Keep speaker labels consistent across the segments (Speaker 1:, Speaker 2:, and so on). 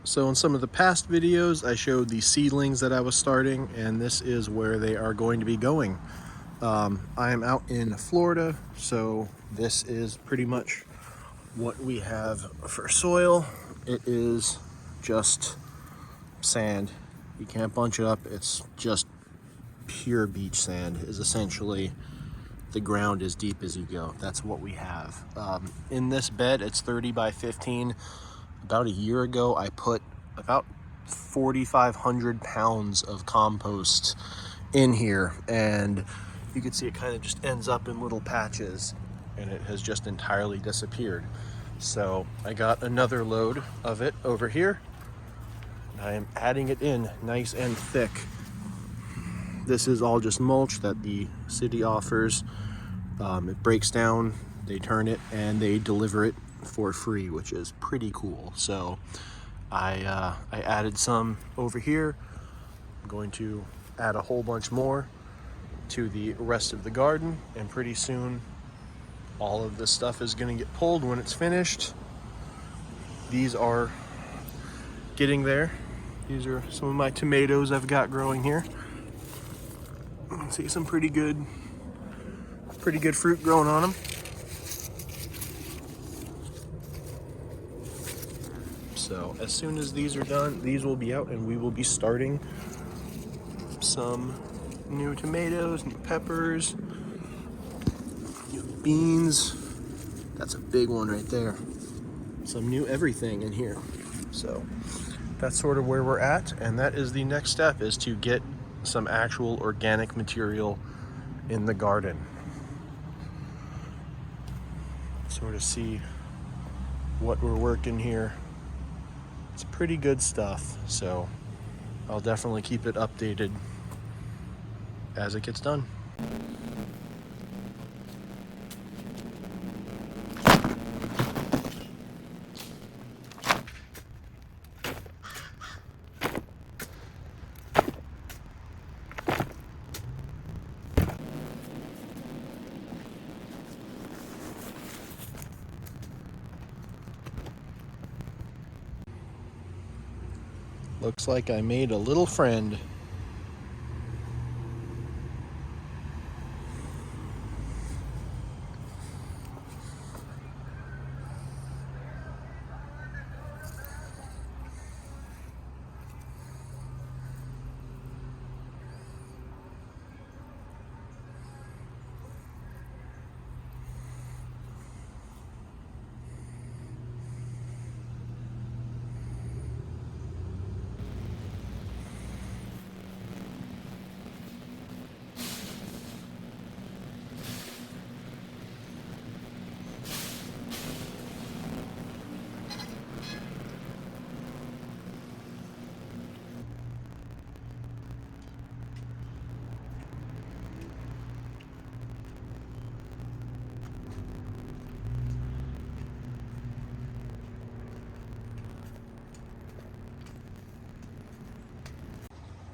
Speaker 1: So in some of the past videos, I showed the seedlings that I was starting, and this is where they are going to be going. I am out in Florida, so this is pretty much what we have for soil. It is just sand. You can't bunch it up. It's just pure beach sand is essentially the ground as deep as you go. That's what we have. In this bed, it's 30 by 15. About a year ago, I put about 4,500 pounds of compost in here, and you can see it kind of just ends up in little patches, and it has just entirely disappeared. So I got another load of it over here. I am adding it in nice and thick. This is all just mulch that the city offers. It breaks down, they turn it, and they deliver it for free, which is pretty cool. So I added some over here. I'm going to add a whole bunch more to the rest of the garden, and pretty soon all of this stuff is going to get pulled when it's finished. These are getting there. These are some of my tomatoes I've got growing here. See some pretty good fruit growing on them. So as soon as these are done, these will be out, and we will be starting some new tomatoes, new peppers, new beans. That's a big one right there. Some new everything in here. So that's sort of where we're at, and that is the next step, is to get some actual organic material in the garden. Sort of see what we're working here. It's pretty good stuff, so I'll definitely keep it updated as it gets done. Looks like I made a little friend.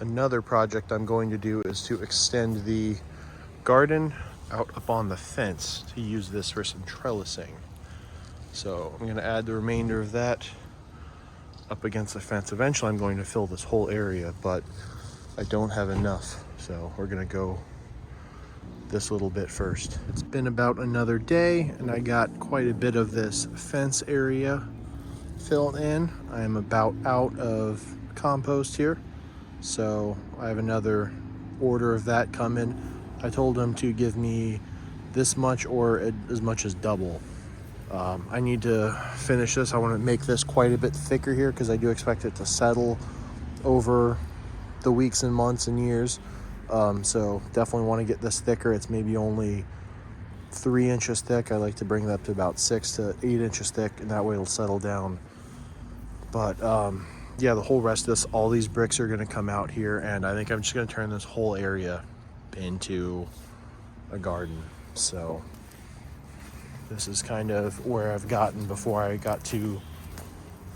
Speaker 1: Another project I'm going to do is to extend the garden out up on the fence, to use this for some trellising. So I'm going to add the remainder of that up against the fence. Eventually I'm going to fill this whole area, but I don't have enough, so we're going to go this little bit first. It's been about another day, and I got quite a bit of this fence area filled in. I am about out of compost here, so I have another order of that coming. I told them to give me this much or as much as double. I need to finish this. I want to make this quite a bit thicker here, because I do expect it to settle over the weeks and months and years. So definitely want to get this thicker. It's maybe only 3 inches thick. I like to bring it up to about 6 to 8 inches thick, and that way it'll settle down. But yeah, the whole rest of this, all these bricks are going to come out here, and I think I'm just going to turn this whole area into a garden. So this is kind of where I've gotten before I got to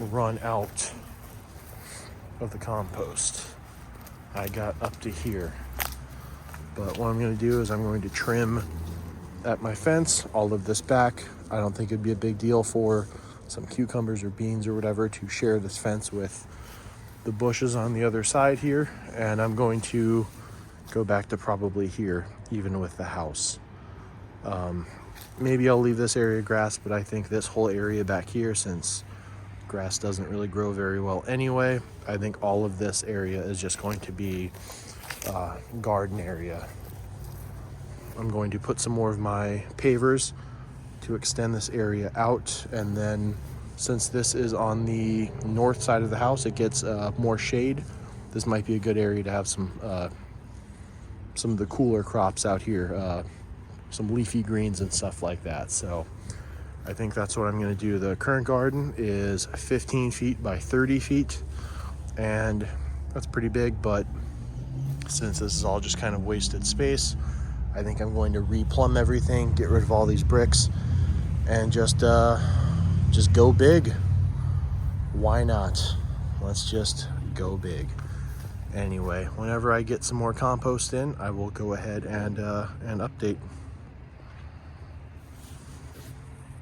Speaker 1: run out of the compost. I got up to here. But what I'm going to do is I'm going to trim at my fence all of this back. I don't think it'd be a big deal for some cucumbers or beans or whatever to share this fence with the bushes on the other side here. And I'm going to go back to probably here, even with the house. Maybe I'll leave this area grass, but I think this whole area back here, since grass doesn't really grow very well anyway, I think all of this area is just going to be garden area. I'm going to put some more of my pavers to extend this area out, and then since this is on the north side of the house, it gets more shade. This might be a good area to have some of the cooler crops out here, some leafy greens and stuff like that. So I think that's what I'm going to do. The current garden is 15 feet by 30 feet, and that's pretty big, but since this is all just kind of wasted space, I think I'm going to replumb everything, get rid of all these bricks, and just go big. Why not? Let's just go big. Anyway, whenever I get some more compost in, I will go ahead and update.